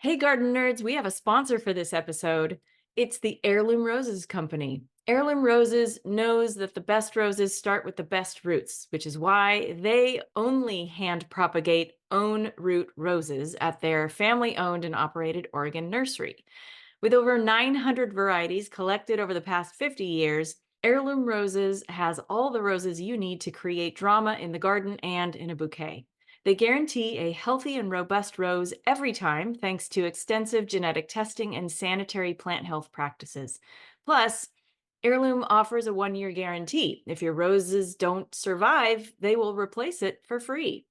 Hey, garden nerds, we have a sponsor for this episode. It's the Heirloom Roses Company. Heirloom Roses knows that the best roses start with the best roots, which is why they only hand propagate own root roses at their family owned and operated Oregon nursery. With over 900 varieties collected over the past 50 years, Heirloom Roses has all the roses you need to create drama in the garden and in a bouquet. They guarantee a healthy and robust rose every time, thanks to extensive genetic testing and sanitary plant health practices. Plus, Heirloom offers a 1 year guarantee. If your roses don't survive, they will replace it for free.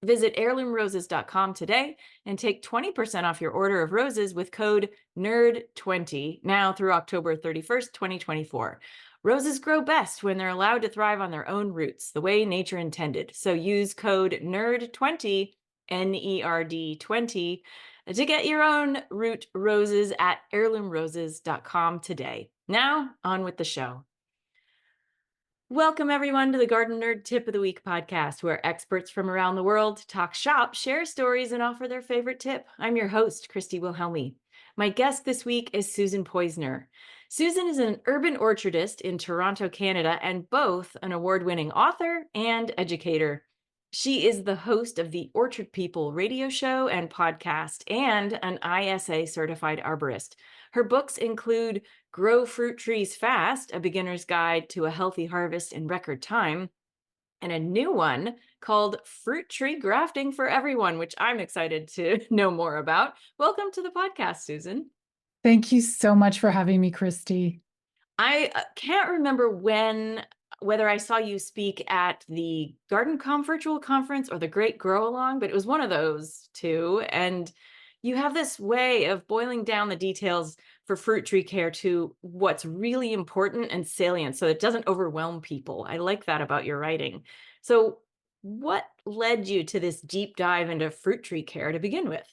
Visit heirloomroses.com today and take 20% off your order of roses with code NERD20 now through October 31st, 2024. Roses grow best when they're allowed to thrive on their own roots, the way nature intended. So use code NERD20, NERD20, to get your own root roses at heirloomroses.com today. Now, on with the show. Welcome, everyone, to the Gardenerd Tip of the Week podcast, where experts from around the world talk shop, share stories, and offer their favorite tip. I'm your host, Christy Wilhelmi. My guest this week is Susan Poizner. Susan is an urban orchardist in Toronto, Canada, and both an award-winning author and educator. She is the host of the Orchard People radio show and podcast and an ISA certified arborist. Her books include Grow Fruit Trees Fast, A Beginner's Guide to a Healthy Harvest in Record Time, and a new one called Fruit Tree Grafting for Everyone, which I'm excited to know more about. Welcome to the podcast, Susan. Thank you so much for having me, Christy. I can't remember whether I saw you speak at the virtual conference or the Great Grow Along, but it was one of those two. And you have this way of boiling down the details for fruit tree care to what's really important and salient so it doesn't overwhelm people. I like that about your writing. So, what led you to this deep dive into fruit tree care to begin with?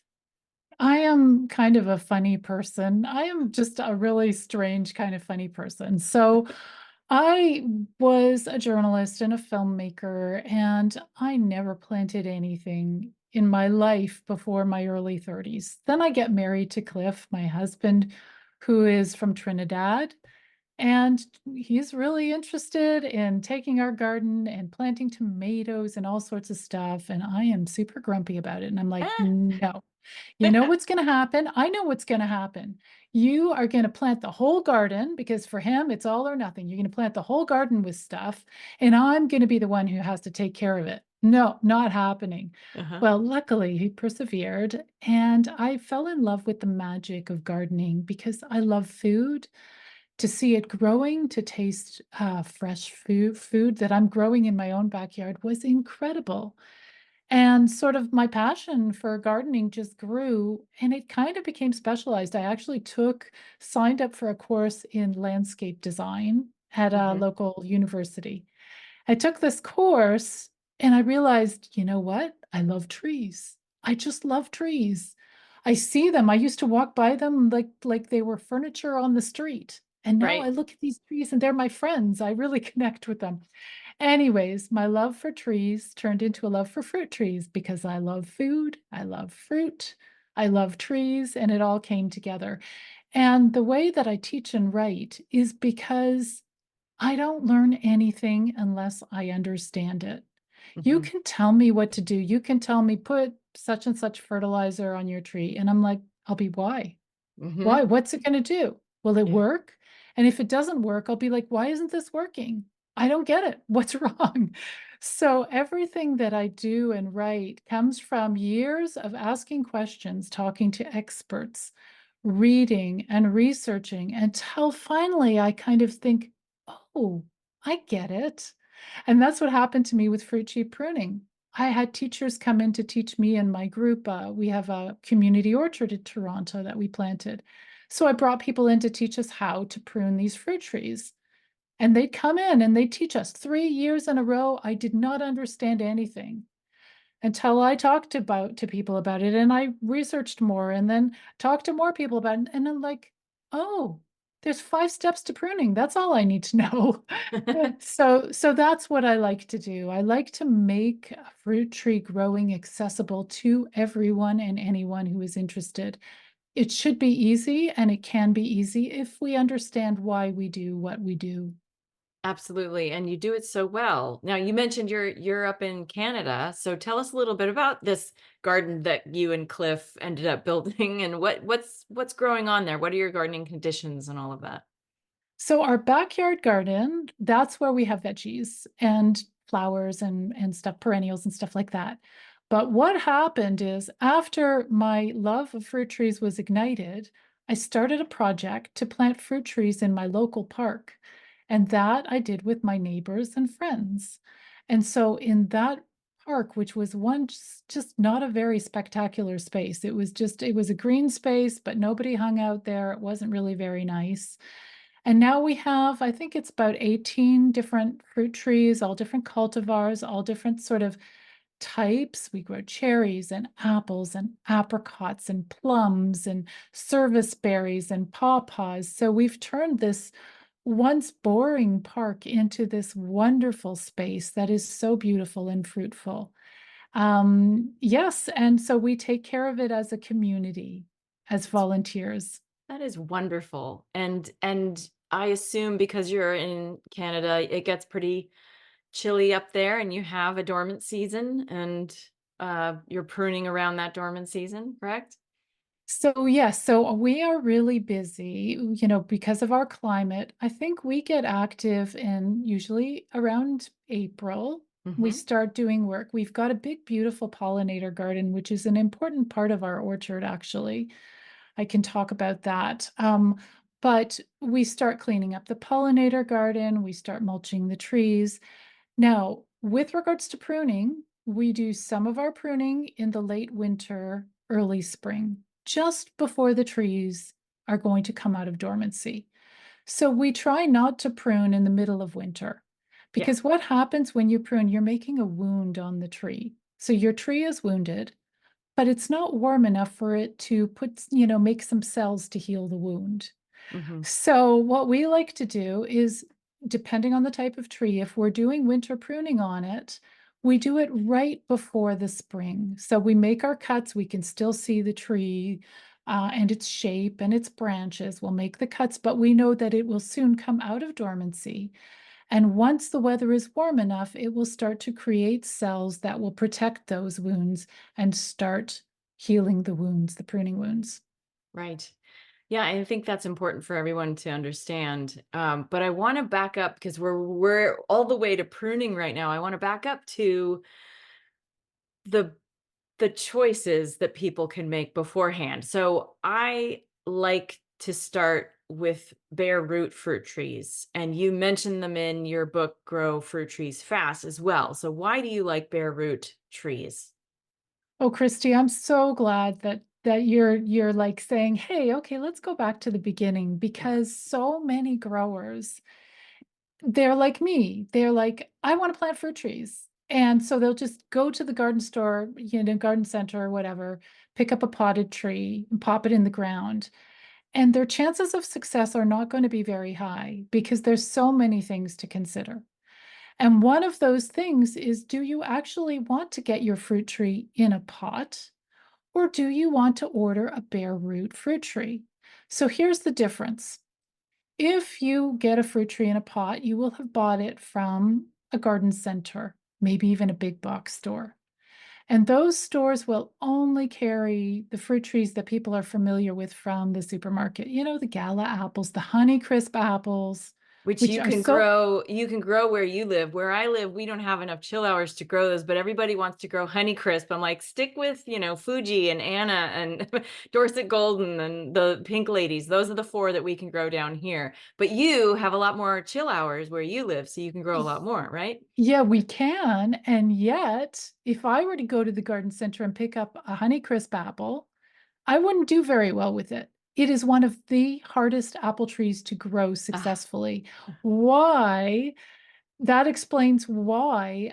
I am kind of a funny person. I am just a really strange kind of funny person. So, I was a journalist and a filmmaker, and I never planted anything in my life before my early 30s. Then I get married to Cliff, my husband, who is from Trinidad. And he's really interested in taking our garden and planting tomatoes and all sorts of stuff. And I am super grumpy about it. And I'm like, no, you know what's going to happen? I know what's going to happen. You are going to plant the whole garden because for him, it's all or nothing. You're going to plant the whole garden with stuff, and I'm going to be the one who has to take care of it. No, not happening. Uh-huh. Well, luckily, he persevered, and I fell in love with the magic of gardening because I love food. To see it growing, to taste fresh food that I'm growing in my own backyard was incredible. And sort of my passion for gardening just grew and it kind of became specialized. I actually signed up for a course in landscape design at a Hmm. local university. I took this course and I realized, you know what? I love trees. I just love trees. I see them. I used to walk by them like they were furniture on the street. And now I Right. look at these trees and they're my friends. I really connect with them. Anyways, my love for trees turned into a love for fruit trees because I love food, I love fruit, I love trees, and it all came together. And the way that I teach and write is because I don't learn anything unless I understand it. You Hmm. can tell me what to do. You can tell me, put such and such fertilizer on your tree. And I'm like, I'll be, why? Why? Hmm. What's it going to do? Will it Yeah. work? And if it doesn't work, I'll be like, why isn't this working? I don't get it. What's wrong? So everything that I do and write comes from years of asking questions, talking to experts, reading and researching until finally I kind of think, oh, I get it. And that's what happened to me with fruit tree pruning. I had teachers come in to teach me and my group. We have a community orchard in Toronto that we planted. So I brought people in to teach us how to prune these fruit trees. And they'd come in and they'd teach us 3 years in a row. I did not understand anything until I talked to people about it and I researched more and then talked to more people about it. And I'm like, oh, There's 5 steps to pruning. That's all I need to know. So that's what I like to do. I like to make a fruit tree growing accessible to everyone and anyone who is interested. It should be easy, and it can be easy if we understand why we do what we do. Absolutely, and you do it so well. Now, you mentioned you're up in Canada, so tell us a little bit about this garden that you and Cliff ended up building, and what's growing on there? What are your gardening conditions and all of that? So our backyard garden, that's where we have veggies and flowers and stuff, perennials and stuff like that. But what happened is after my love of fruit trees was ignited, I started a project to plant fruit trees in my local park. And that I did with my neighbors and friends. And so in that park, which was once just not a very spectacular space, it was a green space, but nobody hung out there. It wasn't really very nice. And now we have, I think it's about 18 different fruit trees, all different cultivars, all different sort of types. We grow cherries and apples and apricots and plums and service berries and pawpaws. So we've turned this once boring park into this wonderful space that is so beautiful and fruitful. Yes, and so we take care of it as a community, as volunteers. That is wonderful. And I assume because you're in Canada, it gets pretty chilly up there and you have a dormant season and you're pruning around that dormant season, correct? So yes, so we are really busy, because of our climate. I think we get active in usually around April. We Hmm. start doing work. We've got a big, beautiful pollinator garden, which is an important part of our orchard, actually. I can talk about that. But we start cleaning up the pollinator garden, we start mulching the trees. Now, with regards to pruning, we do some of our pruning in the late winter, early spring, just before the trees are going to come out of dormancy. So we try not to prune in the middle of winter Yeah. because what happens when you prune, you're making a wound on the tree. So your tree is wounded, but it's not warm enough for it to make some cells to heal the wound. Hmm. So what we like to do is, depending on the type of tree, if we're doing winter pruning on it, we do it right before the spring. So we make our cuts, we can still see the tree and its shape and its branches. We'll make the cuts, but we know that it will soon come out of dormancy. And once the weather is warm enough, it will start to create cells that will protect those wounds and start healing the wounds, the pruning wounds. Right. Yeah, I think that's important for everyone to understand. But I want to back up because we're all the way to pruning right now. I want to back up to the the choices that people can make beforehand. So I like to start with bare root fruit trees, and you mentioned them in your book, Grow Fruit Trees Fast, as well. So why do you like bare root trees? Oh, Christy, I'm so glad that you're like saying, "Hey, okay, let's go back to the beginning," Yeah. because so many growers, they're like me. They're like, "I want to plant fruit trees." And so they'll just go to the garden store, garden center or whatever, pick up a potted tree and pop it in the ground. And their chances of success are not going to be very high because there's so many things to consider. And one of those things is, do you actually want to get your fruit tree in a pot? Or do you want to order a bare root fruit tree? So here's the difference. If you get a fruit tree in a pot, you will have bought it from a garden center, maybe even a big box store. And those stores will only carry the fruit trees that people are familiar with from the supermarket. The Gala apples, the Honeycrisp apples, Which which are so you can grow where you live. Where I live, we don't have enough chill hours to grow those, but everybody wants to grow Honeycrisp. I'm like, stick with, Fuji and Anna and Dorset Golden and the Pink Ladies. Those are the four that we can grow down here. But you have a lot more chill hours where you live, so you can grow a lot more, right? Yeah, we can. And yet, if I were to go to the garden center and pick up a Honeycrisp apple, I wouldn't do very well with it. It is one of the hardest apple trees to grow Ah, successfully. Why? That explains why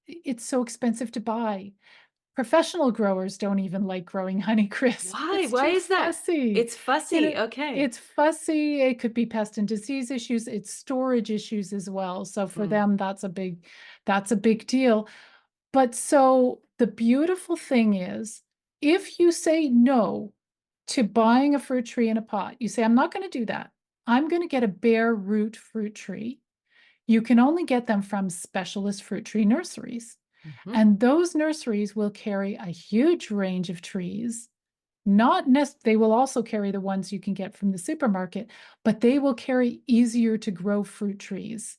it's so expensive to buy. Professional growers don't even like growing Honeycrisp. Why? It's Why too is that? fussy. It's You fussy. know, Okay. it's fussy. It could be pest and disease issues. It's storage issues as well. So for Mm, them, that's a big deal. But so the beautiful thing is, if you say no to buying a fruit tree in a pot, you say, I'm not going to do that. I'm going to get a bare root fruit tree. You can only get them from specialist fruit tree nurseries. mhm. And those nurseries will carry a huge range of trees. They will also carry the ones you can get from the supermarket, but they will carry easier to grow fruit trees.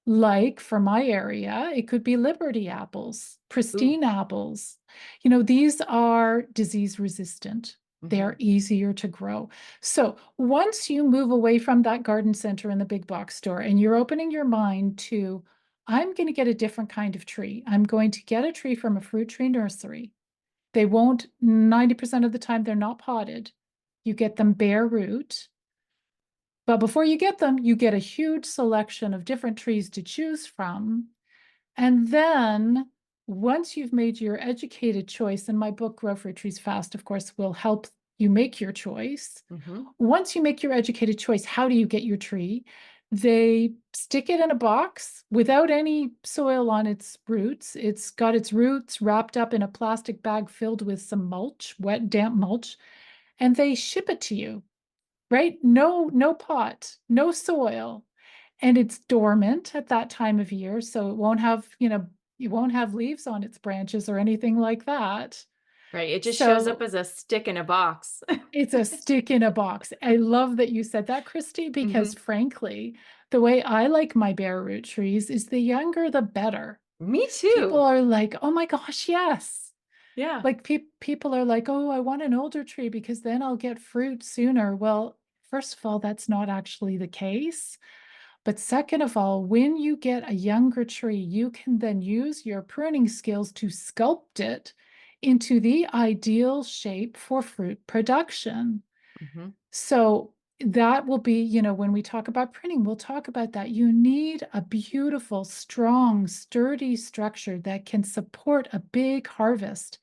Like for my area, it could be Liberty apples, Ooh. pristine apples. These are disease resistant. They're Mhm. easier to grow. So once you move away from that garden center in the big box store and you're opening your mind to, I'm going to get a different kind of tree. I'm going to get a tree from a fruit tree nursery. They won't, 90% of the time, they're not potted. You get them bare root. But before you get them, you get a huge selection of different trees to choose from. And then once you've made your educated choice, and my book, Grow Fruit Trees Fast, of course, will help you make your choice. Mhm. Once you make your educated choice, how do you get your tree? They stick it in a box without any soil on its roots. It's got its roots wrapped up in a plastic bag filled with some mulch, wet, damp mulch, and they ship it to you, right? No pot, no soil. And it's dormant at that time of year, so you won't have leaves on its branches or anything like that. Right. It just shows up So as a stick in a box. it's a stick in a box. I love that you said that, Christy, because Mhm. frankly, the way I like my bare root trees is the younger the better. Me People too. are like, oh my gosh, yes. Yeah. Like people are like, oh, I want an older tree because then I'll get fruit sooner. Well, first of all, that's not actually the case. But second of all, when you get a younger tree, you can then use your pruning skills to sculpt it into the ideal shape for fruit production. Mhm. So that will be, when we talk about pruning, we'll talk about that. You need a beautiful, strong, sturdy structure that can support a big harvest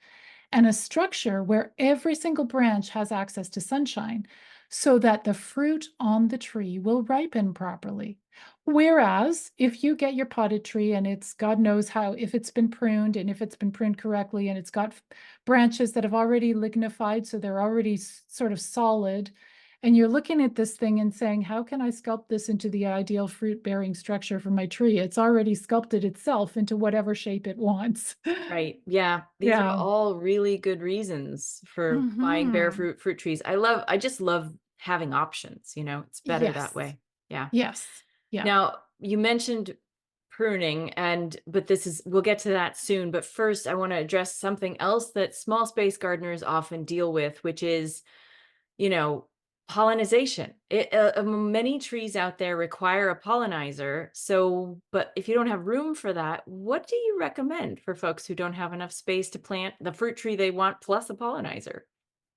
and a structure where every single branch has access to sunshine so that the fruit on the tree will ripen properly. Whereas if you get your potted tree and it's God knows how, if it's been pruned and if it's been pruned correctly and it's got branches that have already lignified, so they're already sort of solid, and you're looking at this thing and saying, how can I sculpt this into the ideal fruit bearing structure for my tree? It's already sculpted itself into whatever shape it wants. Right. Yeah. These are Yeah. all really good reasons for buying bare Hmm. fruit trees. I just love having options, it's better that Yes. way. Yeah. Yes. Yeah. Now, you mentioned pruning but we'll get to that soon, but first I want to address something else that small space gardeners often deal with, which is, you know, pollination. Many trees out there require a pollinizer. So, but if you don't have room for that, what do you recommend for folks who don't have enough space to plant the fruit tree they want plus a pollinizer?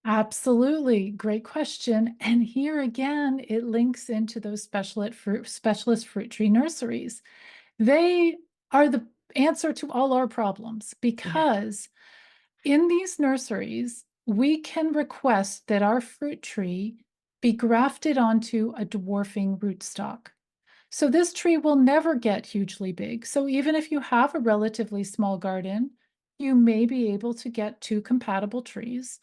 Absolutely. Great question. And here again, it links into those specialist fruit tree nurseries. They are the answer to all our problems Yeah. because in these nurseries, we can request that our fruit tree be grafted onto a dwarfing rootstock. So this tree will never get hugely big. So even if you have a relatively small garden, you may be able to get two compatible trees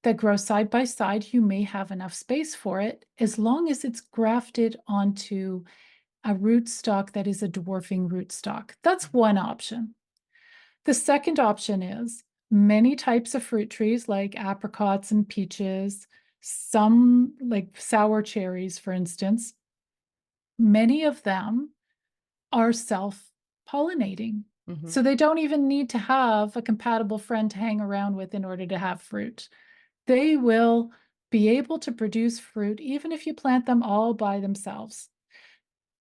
that grow side by side. You may have enough space for it as long as it's grafted onto a rootstock that is a dwarfing rootstock. That's one option. The second option is many types of fruit trees like apricots and peaches, some like sour cherries, for instance, many of them are self-pollinating. Hmm. So they don't even need to have a compatible friend to hang around with in order to have fruit. They will be able to produce fruit even if you plant them all by themselves.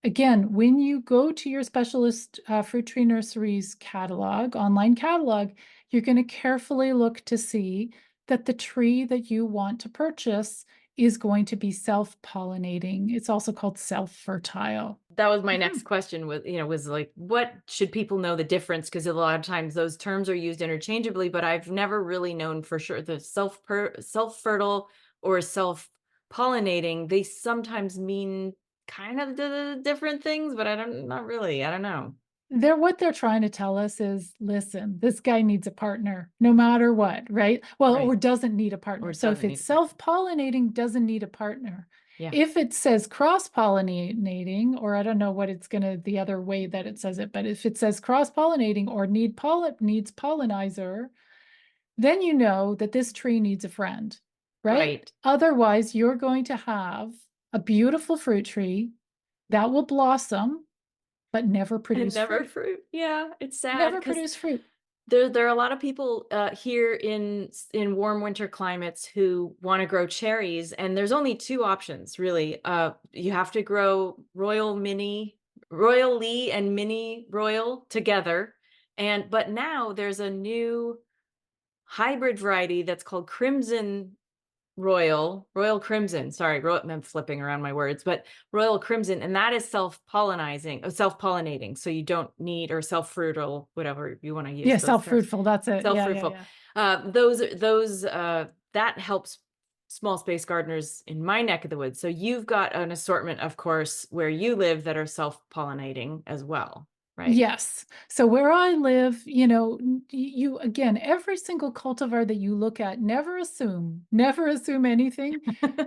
Again, when you go to your specialist fruit tree nurseries catalog, online catalog, you're going to carefully look to see that the tree that you want to purchase is going to be self-pollinating. It's also called self-fertile. that was my next Mhm. question was, was like, what should people know the difference? Because a lot of times those terms are used interchangeably, but I've never really known for sure the self fertile or self pollinating. They sometimes mean kind of the different things, but not really. I don't know. What they're trying to tell us is, listen, this guy needs a partner no matter what, right? Well, Right. or doesn't need a Or partner. it So if doesn't it's need a partner. self-pollinating, doesn't need a partner. Yeah. If it says cross-pollinating, or I don't know what it's gonna the other way that it says it, but if it says cross-pollinating or needs pollinizer, then you know that this tree needs a friend, right? Right. Otherwise, you're going to have a beautiful fruit tree that will blossom but never And produce never fruit. fruit. Yeah. It's sad Never because produce fruit. there are a lot of people here in warm winter climates who want to grow cherries, and there's only two options really. You have to grow royal Lee and mini royal together, and but now there's a new hybrid variety that's called crimson royal crimson, sorry, I'm flipping around my words, but royal crimson, and that is self-pollinating, so you don't need or self-fruitful, whatever you wanna use Yeah, those terms. self-fruitful, that's it. Yeah, yeah, Self-fruitful. yeah. That helps small space gardeners in my neck of the woods, so you've got an assortment, of course, where you live that are self-pollinating as well, right? Yes. So where I live, you again, every single cultivar that you look at, never assume anything.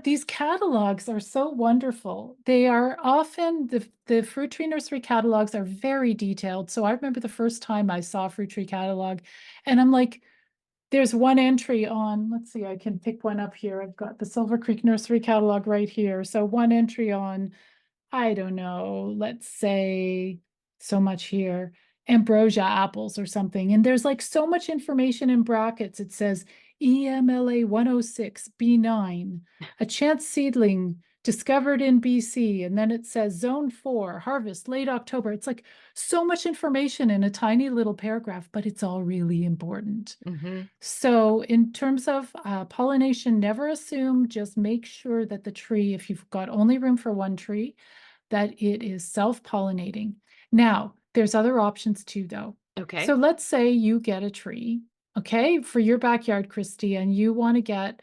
These catalogs are so wonderful. They are often the fruit tree nursery catalogs are very detailed. So I remember the first time I saw a fruit tree catalog, and I'm like, there's one entry on, let's see, I can pick one up here. I've got the Silver Creek Nursery catalog right here. So one entry on, I don't know, let's say so much here, ambrosia apples or something. And there's like so much information in brackets. It says EMLA 106 B9, a chance seedling discovered in BC. And then it says zone 4, harvest late October. It's like so much information in a tiny little paragraph, but it's all really important. Mhm. So in terms of pollination, never assume, just make sure that the tree, if you've got only room for one tree, that it is self-pollinating. Now, there's other options too, though. So Okay. let's say you get a tree, okay, for your backyard, Christy, and you want to get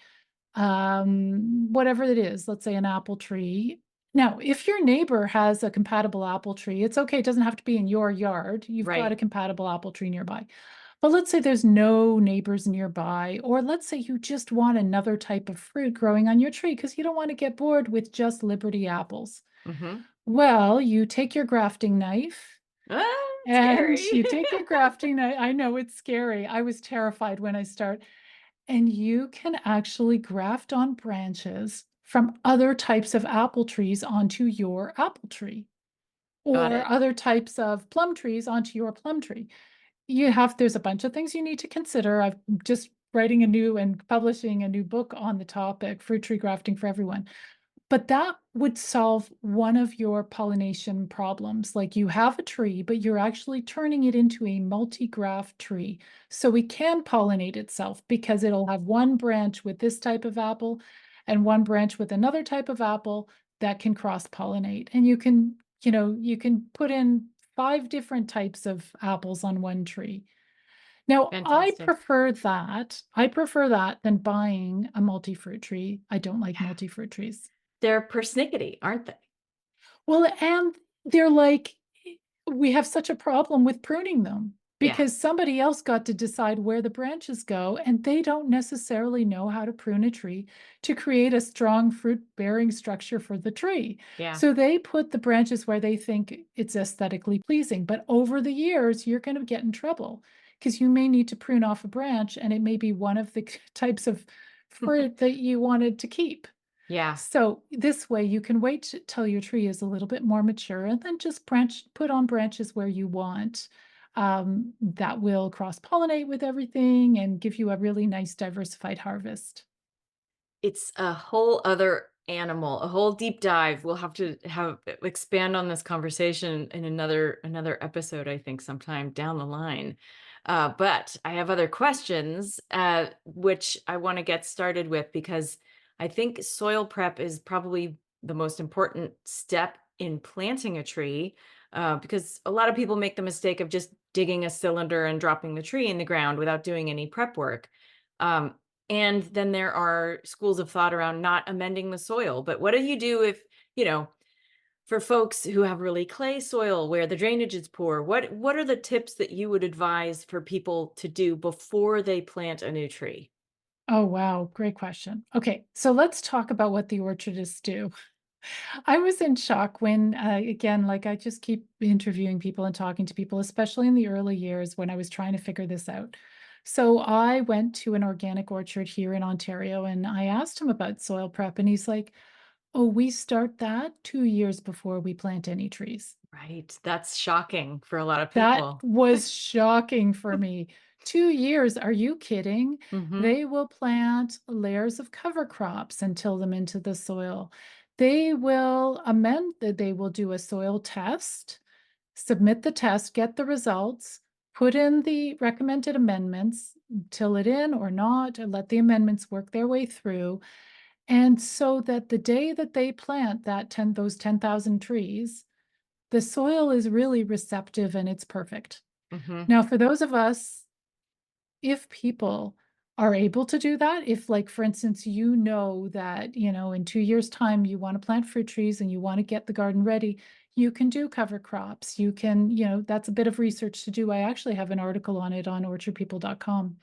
whatever it is, let's say an apple tree. Now, if your neighbor has a compatible apple tree, it's okay. It doesn't have to be in your yard. You've got a Right. compatible apple tree nearby. But let's say there's no neighbors nearby, or let's say you just want another type of fruit growing on your tree because you don't want to get bored with just Liberty apples. Mhm. Well, you take your grafting knife Ah, and scary. you take your grafting knife. I know it's scary. I was terrified when I start. And you can actually graft on branches from other types of apple trees onto your apple tree, Got or it. other types of plum trees onto your plum tree. There's a bunch of things you need to consider. I'm just writing a new and publishing a new book on the topic, fruit tree grafting for everyone. But that would solve one of your pollination problems. Like you have a tree, but you're actually turning it into a multi-graft tree. So it can pollinate itself because it'll have one branch with this type of apple and one branch with another type of apple that can cross-pollinate. And you can put in 5 different types of apples on one tree. Now, I Fantastic. prefer that. I prefer that than buying a multi-fruit tree. I don't like Yeah. multi-fruit trees. They're persnickety, aren't they? Well, and they're like, we have such a problem with pruning them Yeah. because somebody else got to decide where the branches go, and they don't necessarily know how to prune a tree to create a strong fruit-bearing structure for the tree. Yeah. So they put the branches where they think it's aesthetically pleasing. But over the years, you're going to get in trouble because you may need to prune off a branch, and it may be one of the types of fruit that you wanted to keep. Yeah. So this way you can wait till your tree is a little bit more mature and then just put on branches where you want. That will cross-pollinate with everything and give you a really nice diversified harvest. It's a whole other animal, a whole deep dive. We'll have to have expand on this conversation in another episode, I think, sometime down the line. But I have other questions, which I want to get started with because I think soil prep is probably the most important step in planting a tree, because a lot of people make the mistake of just digging a cylinder and dropping the tree in the ground without doing any prep work. Um, and then there are schools of thought around not amending the soil. But what do you do if, you know, for folks who have really clay soil where the drainage is poor, what are the tips that you would advise for people to do before they plant a new tree? Oh, wow. Great question. Okay. So let's talk about what the orchardists do. I was in shock when, again, like I just keep interviewing people and talking to people, especially in the early years when I was trying to figure this out. So I went to an organic orchard here in Ontario and I asked him about soil prep, and he's like, oh, we start that 2 years before we plant any trees. Right. That's shocking for a lot of That people. was shocking for me. 2 years, are you kidding? Hmm. They will plant layers of cover crops and till them into the soil. They will amend that they will do a soil test, submit the test, get the results, put in the recommended amendments, till it in or not, and let the amendments work their way through. And so that the day that they plant that 10 those 10,000 trees, the soil is really receptive and it's perfect. Hmm. Now, for those of us, if people are able to do that, if like, for instance, you know that, in 2 years' time, you want to plant fruit trees and you want to get the garden ready, you can do cover crops. You can, that's a bit of research to do. I actually have an article on it on orchardpeople.com,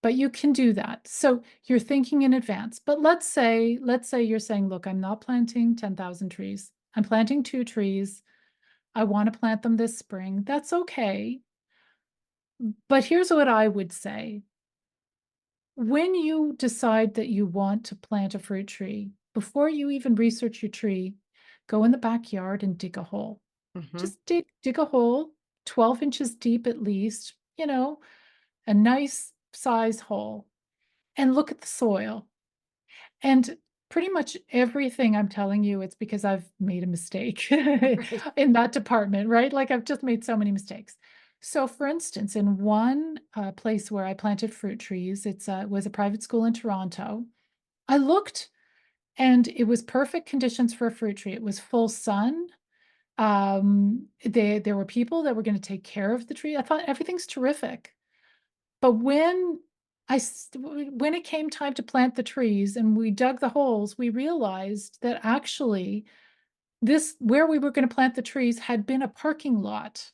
but you can do that. So you're thinking in advance. But let's say you're saying, look, I'm not planting 10,000 trees. I'm planting 2 trees. I want to plant them this spring. That's okay. But here's what I would say. When you decide that you want to plant a fruit tree, before you even research your tree, go in the backyard and dig a hole. Hmm. Just dig a hole, 12 inches deep at least, a nice size hole, and look at the soil. And pretty much everything I'm telling you, it's because I've made a mistake Right. in that department, right? Like I've just made so many mistakes. So, for instance, in one place where I planted fruit trees, it was a private school in Toronto. I looked, and it was perfect conditions for a fruit tree. It was full sun. There were people that were going to take care of the tree. I thought everything's terrific. But when it came time to plant the trees and we dug the holes, we realized that actually this where we were gonna plant the trees had been a parking lot.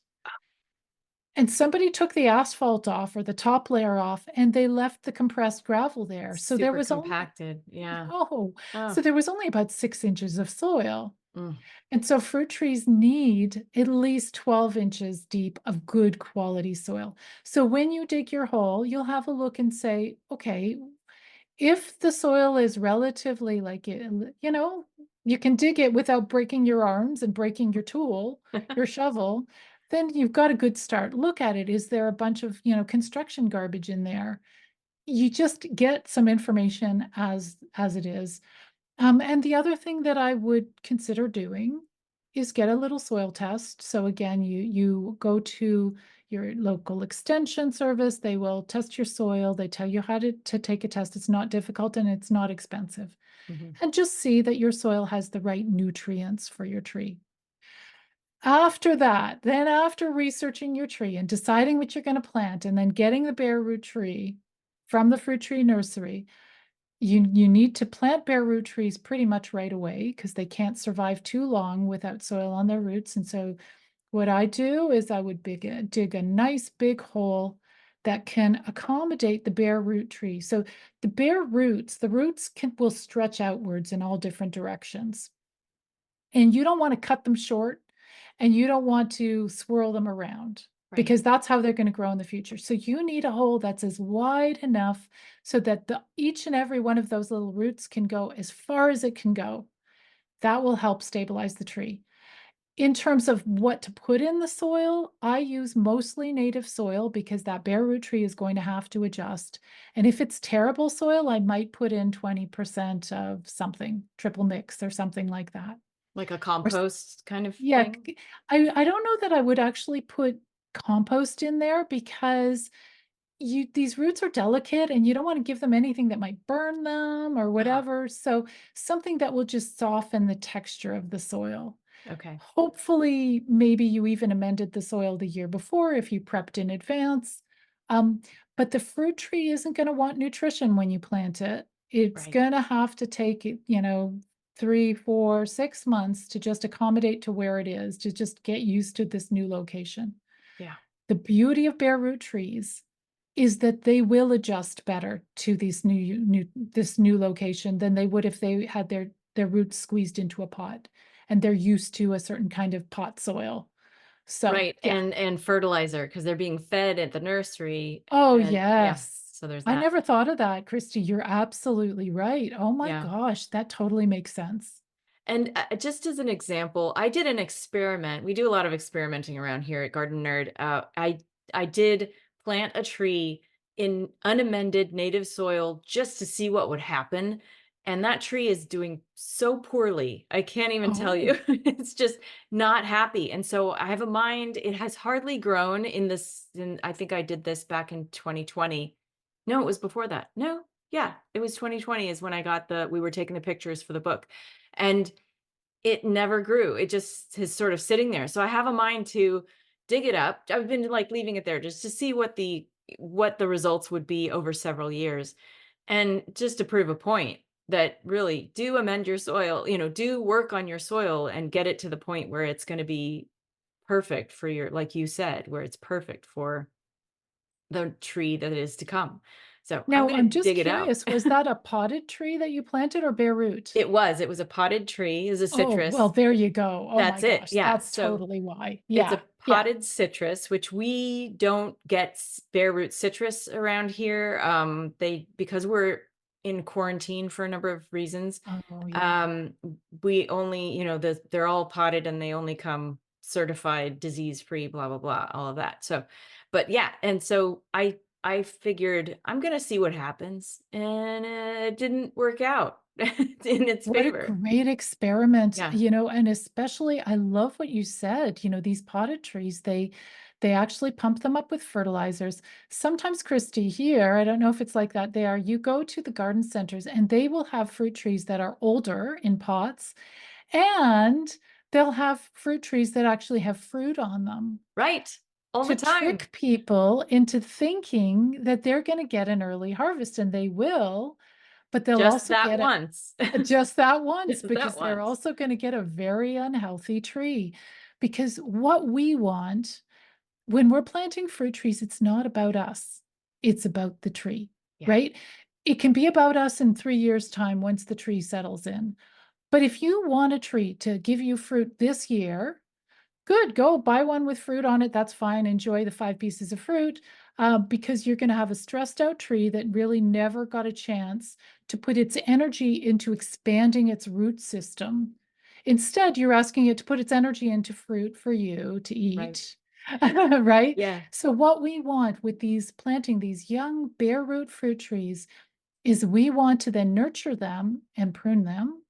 And somebody took the asphalt off or the top layer off, and they left the compressed gravel there. So there Super was only compacted. Yeah. oh, Oh. so there was only about 6 inches of soil. Mm. And so fruit trees need at least 12 inches deep of good quality soil. So when you dig your hole, you'll have a look and say, okay, if the soil is relatively like, you can dig it without breaking your arms and breaking your tool, your shovel, then you've got a good start. Look at it. Is there a bunch of, construction garbage in there? You just get some information as it is. And the other thing that I would consider doing is get a little soil test. So again, you go to your local extension service, they will test your soil, they tell you how to take a test. It's not difficult and it's not expensive. Mhm. And just see that your soil has the right nutrients for your tree. After that, then after researching your tree and deciding what you're going to plant and then getting the bare root tree from the fruit tree nursery, you need to plant bare root trees pretty much right away because they can't survive too long without soil on their roots. And so what I do is I would dig a nice big hole that can accommodate the bare root tree. So the roots will stretch outwards in all different directions. And you don't want to cut them short and you don't want to swirl them around Right. because that's how they're going to grow in the future. So you need a hole that's as wide enough so that each and every one of those little roots can go as far as it can go. That will help stabilize the tree. In terms of what to put in the soil, I use mostly native soil because that bare root tree is going to have to adjust. And if it's terrible soil, I might put in 20% of something, triple mix or something like that. Like a Or compost kind of yeah, thing? I don't know that I would actually put compost in there because these roots are delicate and you don't want to give them anything that might burn them or Uh-huh. whatever. So something that will just soften the texture of the soil. Okay. Hopefully, maybe you even amended the soil the year before if you prepped in advance. Um, but the fruit tree isn't going to want nutrition when you plant it. It's Right. going to have to take, 3, 4, 6 months to just accommodate to where it is, to just get used to this new location. Yeah. The beauty of bare root trees is that they will adjust better to this new location than they would if they had their roots squeezed into a pot and they're used to a certain kind of pot soil. So, Right, yeah. and fertilizer because 'cause they're being fed at the nursery, Oh, and yeah, yes. so there's I that. never thought of that, Christy. You're absolutely right. Oh my Yeah, gosh, that totally makes sense. and, just as an example, I did an experiment. We do a lot of experimenting around here at Garden Nerd. I did plant a tree in unamended native soil just to see what would happen, and that tree is doing so poorly. I can't even tell Oh, you. It's just not happy, and so I have a mind. It has hardly grown in this, and I think I did this back in 2020. No, it was before that. No, yeah, it was 2020 is when I got we were taking the pictures for the book, and it never grew. It just is sort of sitting there. So I have a mind to dig it up. I've been like leaving it there just to see what the results would be over several years. And just to prove a point that really do amend your soil, do work on your soil and get it to the point where it's going to be perfect for your, like you said, where it's perfect for the tree that is to come. So I'm now going I'm to just dig it out. curious, was that a potted tree that you planted or bare root? It was a potted tree, is a Oh, well, citrus. there you go. Oh my That's it. gosh, Yeah. that's So totally why. it's Yeah, a yeah. potted citrus, which we don't get bare root citrus around here. They because we're in quarantine for a number of reasons. Oh, yeah. Um, we only, they're all potted and they only come certified disease free, blah blah blah, all of that. So, but yeah, and so I figured I'm gonna see what happens, and it didn't work out in its What a favor. great experiment, Yeah, and especially I love what you said, these potted trees, they actually pump them up with fertilizers. Sometimes, Christy, here, I don't know if it's like that there, you go to the garden centers and they will have fruit trees that are older in pots, and they'll have fruit trees that actually have fruit on them right. All the to time. trick people into thinking that they're going to get an early harvest, and they will, but they'll Just also that get it once. just that once, Just that because they're once. also gonna get a very unhealthy tree. Because what we want when we're planting fruit trees, it's not about us, it's about the tree, Yeah, right? It can be about us in 3 years' time once the tree settles in. But if you want a tree to give you fruit this year, good, go buy one with fruit on it. That's fine. Enjoy the 5 pieces of fruit, because you're gonna have a stressed out tree that really never got a chance to put its energy into expanding its root system. Instead, you're asking it to put its energy into fruit for you to right. eat, right? Yeah, So what we want with these planting these young bare root fruit trees is we want to then nurture them and prune them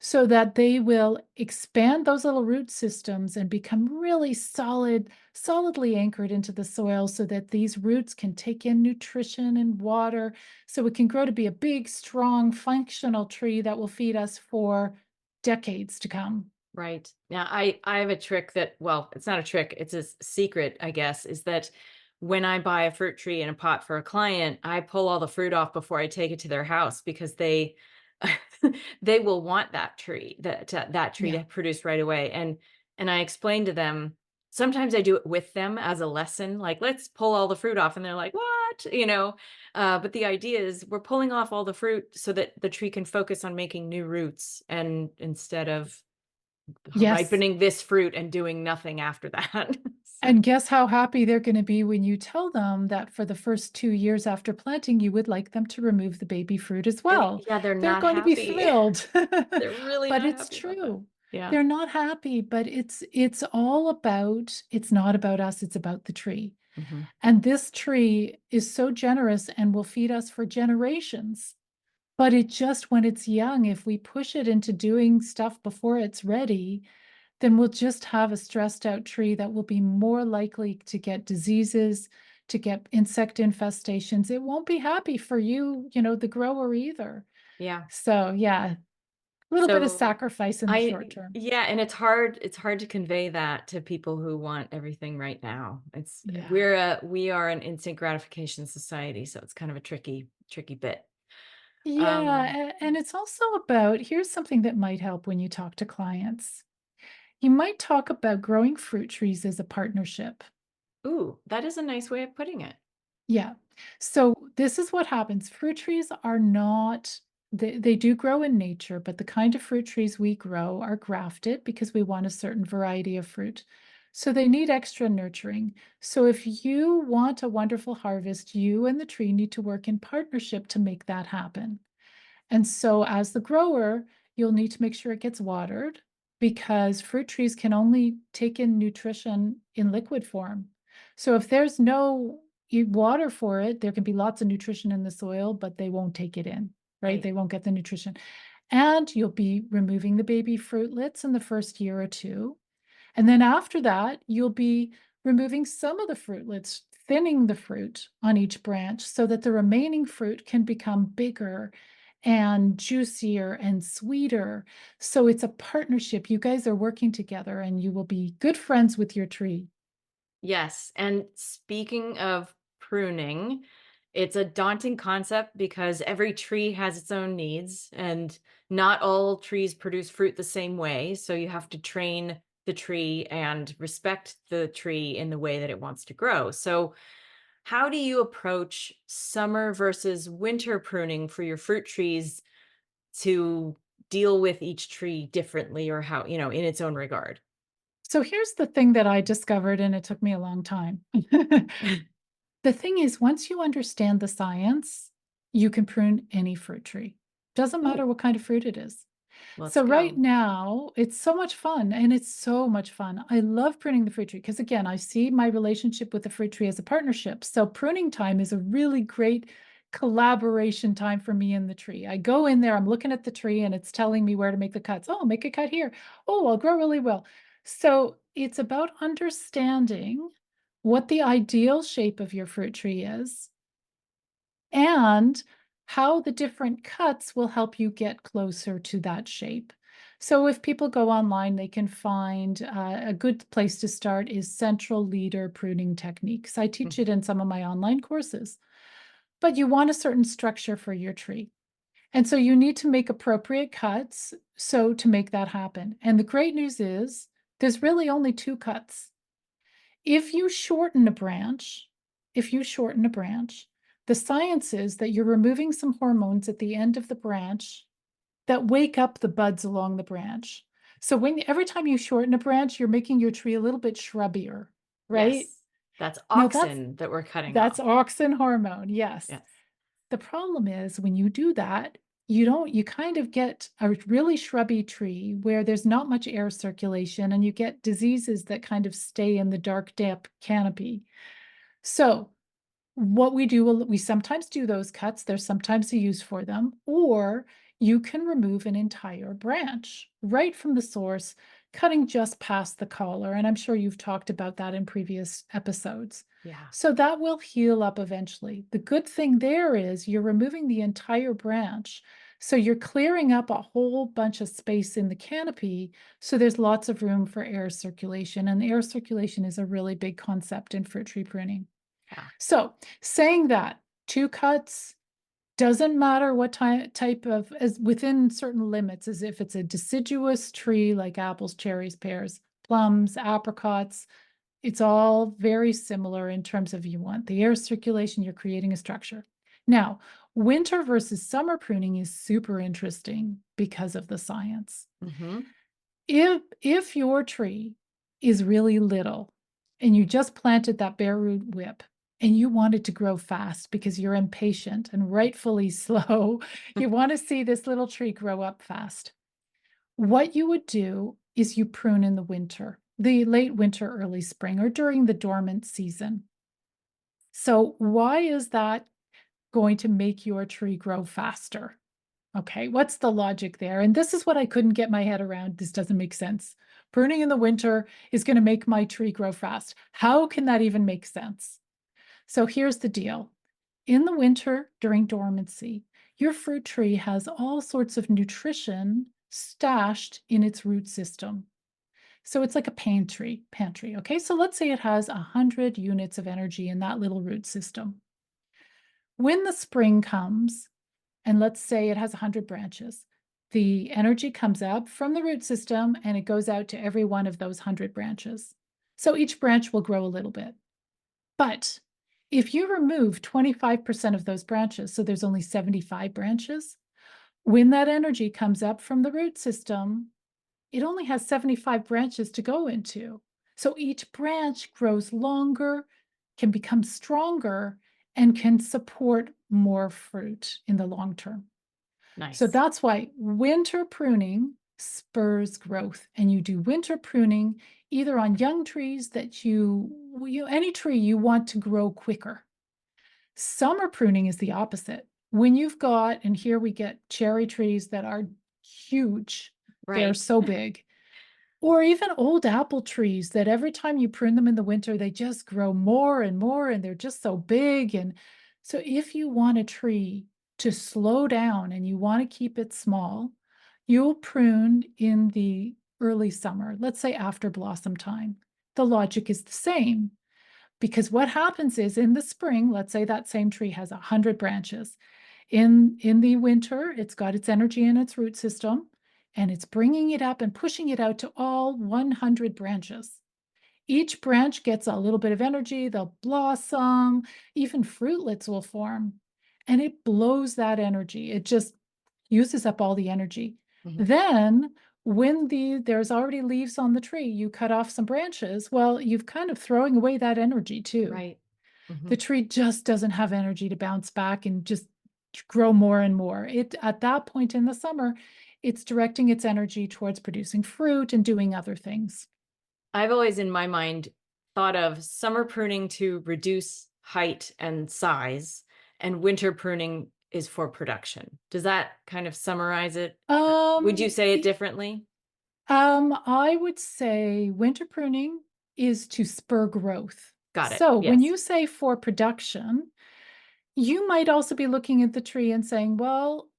so that they will expand those little root systems and become really solidly anchored into the soil so that these roots can take in nutrition and water so it can grow to be a big, strong, functional tree that will feed us for decades to come. right. Now I have a trick that, well, it's not a trick, it's a secret, I guess, is that when I buy a fruit tree in a pot for a client, I pull all the fruit off before I take it to their house because they they will want that tree, that tree Yeah. to produce right away. And I explain to them, sometimes I do it with them as a lesson, like, let's pull all the fruit off. And they're like, what? But the idea is we're pulling off all the fruit so that the tree can focus on making new roots, and instead of Yes. ripening this fruit and doing nothing after that. So, And guess how happy they're going to be when you tell them that for the first 2 years after planting, you would like them to remove the baby fruit as well. yeah, they're They're not going to be happy. thrilled. They're really But not it's happy about that. true. Yeah. They're not happy, but it's all about, it's not about us, it's about the tree. Mhm. And this tree is so generous and will feed us for generations. But it just, when it's young, if we push it into doing stuff before it's ready, then we'll just have a stressed out tree that will be more likely to get diseases, to get insect infestations. It won't be happy for you, the grower either. Yeah. So, yeah, A little bit of So sacrifice in the I short term. yeah, and it's hard to convey that to people who want everything right now. It's Yeah. we are an instant gratification society, so it's kind of a tricky bit. Um, Yeah, and it's also about here's something that might help when you talk to clients. You might talk about growing fruit trees as a partnership. ooh, that is a nice way of putting it. Yeah. So this is what happens. Fruit trees are not, they do grow in nature, but the kind of fruit trees we grow are grafted because we want a certain variety of fruit. So they need extra nurturing. So if you want a wonderful harvest, you and the tree need to work in partnership to make that happen. And so, as the grower, you'll need to make sure it gets watered because fruit trees can only take in nutrition in liquid form. So, if there's no water for it, there can be lots of nutrition in the soil, but they won't take it in, right? Right. They won't get the nutrition. And you'll be removing the baby fruitlets in the first year or two. And then after that, you'll be removing some of the fruitlets, thinning the fruit on each branch so that the remaining fruit can become bigger and juicier and sweeter. So it's a partnership. You guys are working together and you will be good friends with your tree. Yes, and speaking of pruning, it's a daunting concept because every tree has its own needs and not all trees produce fruit the same way, so you have to train the tree and respect the tree in the way that it wants to grow. So, how do you approach summer versus winter pruning for your fruit trees to deal with each tree differently or how, in its own regard? So here's the thing that I discovered, and it took me a long time. The thing is, once you understand the science, you can prune any fruit tree. Doesn't matter Ooh, what kind of fruit it is. let's So right go. now, it's so much fun, and it's so much fun. I love pruning the fruit tree because again, I see my relationship with the fruit tree as a partnership. So pruning time is a really great collaboration time for me and the tree. I go in there, I'm looking at the tree, and it's telling me where to make the cuts. Oh, make a cut here. Oh, I'll grow really well. So it's about understanding what the ideal shape of your fruit tree is and how the different cuts will help you get closer to that shape. So if people go online, they can find a good place to start is central leader pruning techniques. I teach it in some of my online courses, but you want a certain structure for your tree. And so you need to make appropriate cuts so to make that happen. And the great news is there's really only two cuts. If you shorten a branch, if you shorten a branch, the science is that you're removing some hormones at the end of the branch that wake up the buds along the branch. So every time you shorten a branch, you're making your tree a little bit shrubbier, right? Yes. That's Now that's oxen that we're cutting that's off. auxin hormone, yes. Yes. The problem is when you do that, you kind of get a really shrubby tree where there's not much air circulation and you get diseases that kind of stay in the dark, damp canopy. So what we do, we sometimes do those cuts. There's sometimes a use for them, or you can remove an entire branch right from the source, cutting just past the collar. And I'm sure you've talked about that in previous episodes. Yeah. So that will heal up eventually. The good thing there is you're removing the entire branch. So you're clearing up a whole bunch of space in the canopy. So there's lots of room for air circulation. And air circulation is a really big concept in fruit tree pruning. Yeah. So saying that, two cuts doesn't matter what type of, as within certain limits, as if it's a deciduous tree like apples, cherries, pears, plums, apricots, it's all very similar in terms of you want the air circulation, you're creating a structure. Now, winter versus summer pruning is super interesting because of the science. Mhm. If your tree is really little and you just planted that bare root whip and you want it to grow fast because you're impatient and rightfully slow, you want to see this little tree grow up fast. What you would do is you prune in the winter, the late winter, early spring, or during the dormant season. So, why is that going to make your tree grow faster? Okay, what's the logic there? And this is what I couldn't get my head around. This doesn't make sense. Pruning in the winter is going to make my tree grow fast. How can that even make sense? So here's the deal. In the winter, during dormancy, your fruit tree has all sorts of nutrition stashed in its root system. So it's like a pantry. Okay. So let's say it has 100 units of energy in that little root system. When the spring comes, and let's say it has 100 branches, the energy comes up from the root system and it goes out to every one of those 100 branches. So each branch will grow a little bit. But if you remove 25% of those branches, so there's only 75 branches, when that energy comes up from the root system, it only has 75 branches to go into. So each branch grows longer, can become stronger, and can support more fruit in the long term. So Nice. that's why winter pruning spurs growth. And you do winter pruning either on young trees that any tree you want to grow quicker. Summer pruning is the opposite. When you've got, and here we get cherry trees that are huge, they're Right. so big, or even old apple trees that every time you prune them in the winter, they just grow more and more, and they're just so big. And so, if you want a tree to slow down and you want to keep it small, you'll prune in the early summer, let's say after blossom time. The logic is the same. Because what happens is in the spring, let's say that same tree has 100 branches. In the winter, it's got its energy in its root system, and it's bringing it up and pushing it out to all 100 branches. Each branch gets a little bit of energy, they'll blossom, even fruitlets will form, and it blows that energy. It just uses up all the energy. Mhm. Then when there's already leaves on the tree, you cut off some branches, well, you've kind of throwing away that energy too. Right. The Mhm. tree just doesn't have energy to bounce back and just grow more and more. It at that point in the summer, it's directing its energy towards producing fruit and doing other things. I've always, in my mind, thought of summer pruning to reduce height and size, and winter pruning is for production. Does that kind of summarize it? Would you Um, say it y- differently? I would say winter pruning is to spur growth. Got it. So when Yes. you say for production, you might also be looking at the tree and saying, well,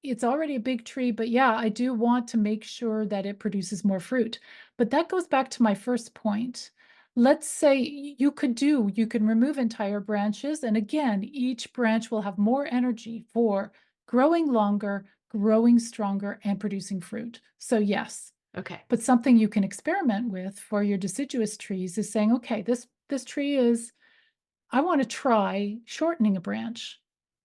it's already a big tree, but yeah, I do want to make sure that it produces more fruit. But that goes back to my first point. Let's say you can remove entire branches. And again, each branch will have more energy for growing longer, growing stronger, and producing fruit. So, yes. Okay. But something you can experiment with for your deciduous trees is saying, okay, this tree is I want to try shortening a branch.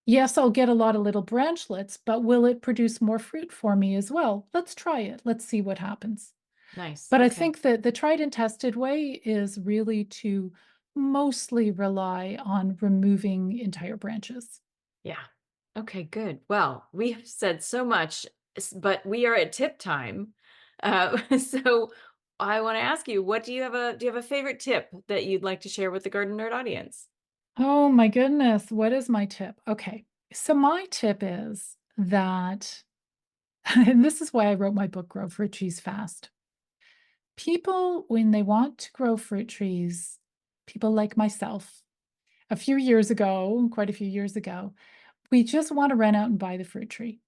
Yes, I'll get a lot of little branchlets, but will it produce more fruit for me as well? Let's try it. Let's see what happens. Nice. But I Okay. think that the tried and tested way is really to mostly rely on removing entire branches. Yeah. Okay, good. Well, we have said so much, but we are at tip time. So I want to ask you, what do you have a favorite tip that you'd like to share with the Garden Nerd audience? Oh my goodness, what is my tip? Okay, so my tip is that, and this is why I wrote my book, Grow Fruit Trees Fast. People, when they want to grow fruit trees, people like myself, a few years ago, quite a few years ago, we just want to run out and buy the fruit tree.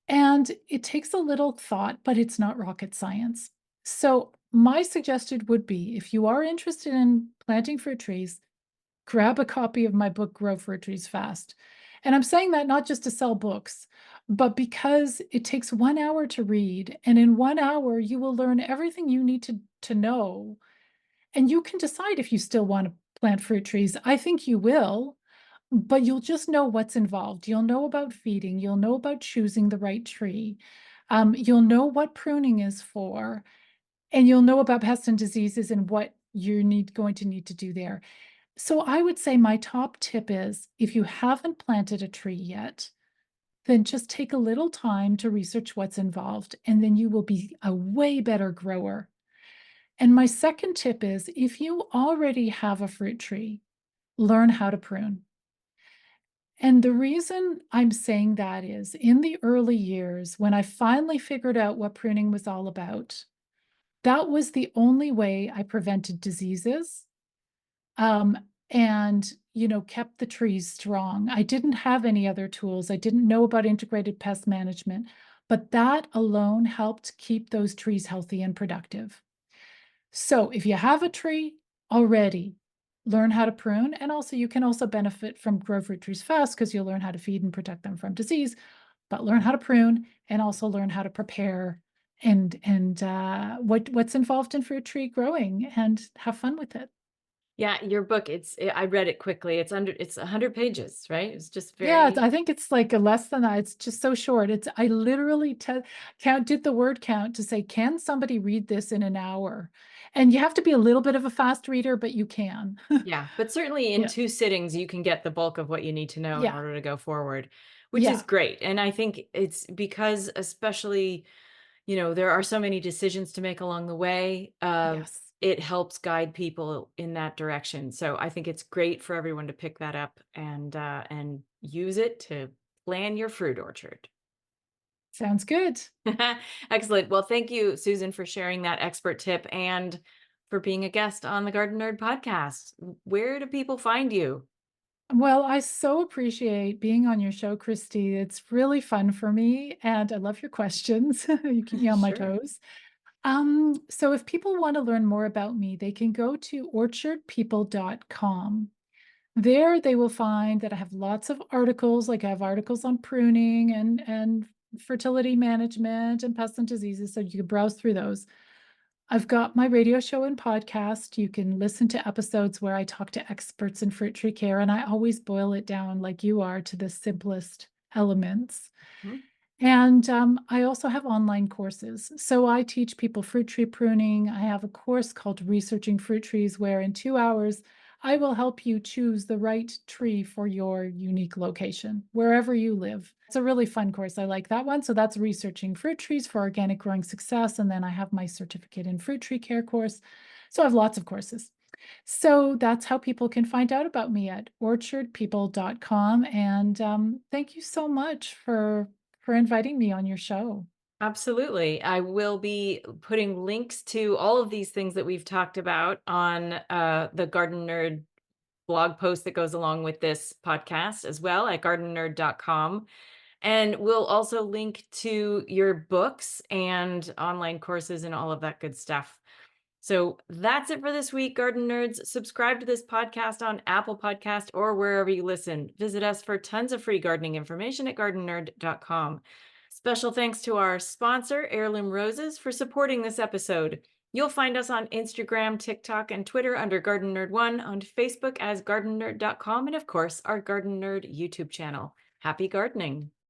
And it takes a little thought, but it's not rocket science. So, my suggestion would be if you are interested in planting fruit trees, grab a copy of my book, Grow Fruit Trees Fast. And I'm saying that not just to sell books, but because it takes 1 hour to read. And in 1 hour, you will learn everything you need to know. And you can decide if you still want to plant fruit trees. I think you will, but you'll just know what's involved. You'll know about feeding, you'll know about choosing the right tree. You'll know what pruning is for, and you'll know about pests and diseases and what you're going to need to do there. So I would say my top tip is if you haven't planted a tree yet, then just take a little time to research what's involved, and then you will be a way better grower. And my second tip is if you already have a fruit tree, learn how to prune. And the reason I'm saying that is in the early years, when I finally figured out what pruning was all about, that was the only way I prevented diseases. Um, and kept the trees strong. I didn't have any other tools. I didn't know about integrated pest management, but that alone helped keep those trees healthy and productive. So if you have a tree already, learn how to prune. And also, you can also benefit from grow fruit trees fast because you'll learn how to feed and protect them from disease, but learn how to prune and also learn how to prepare and what's involved in fruit tree growing and have fun with it. Yeah, your book, I read it quickly. It's 100 pages, right? It's just Yeah, very I think it's like a less than that. It's just so short. I literally did the word count to say, can somebody read this in an hour? And you have to be a little bit of a fast reader, but you can. yeah, but certainly in Yeah. 2 sittings, you can get the bulk of what you need to know in Yeah. order to go forward, which is Yeah. great, and I think it's because especially, there are so many decisions to make along the way, Yes. it helps guide people in that direction, so I think it's great for everyone to pick that up and use it to plan your fruit orchard. Sounds good. Excellent. Well, thank you, Susan, for sharing that expert tip and for being a guest on the Garden Nerd podcast. Where do people find you? Well, I so appreciate being on your show, Christy. It's really fun for me, and I love your questions. You keep me on my Sure. toes. So if people want to learn more about me, they can go to orchardpeople.com. There they will find that I have lots of articles, like I have articles on pruning and fertility management and pests and diseases, so you can browse through those. I've got my radio show and podcast. You can listen to episodes where I talk to experts in fruit tree care, and I always boil it down like you are to the simplest elements. Mhm. And I also have online courses. So I teach people fruit tree pruning. I have a course called Researching Fruit Trees, where in 2 hours, I will help you choose the right tree for your unique location, wherever you live. It's a really fun course. I like that one. So that's Researching Fruit Trees for Organic Growing Success. And then I have my certificate in fruit tree care course. So I have lots of courses. So that's how people can find out about me at orchardpeople.com. And thank you so much for inviting me on your show. Absolutely. I will be putting links to all of these things that we've talked about on the Garden Nerd blog post that goes along with this podcast as well at gardenerd.com. And we'll also link to your books and online courses and all of that good stuff. So that's it for this week, Garden Nerds. Subscribe to this podcast on Apple Podcast or wherever you listen. Visit us for tons of free gardening information at gardenerd.com. Special thanks to our sponsor, Heirloom Roses, for supporting this episode. You'll find us on Instagram, TikTok, and Twitter under Garden Nerd One, on Facebook as gardenerd.com, and of course, our Garden Nerd YouTube channel. Happy gardening.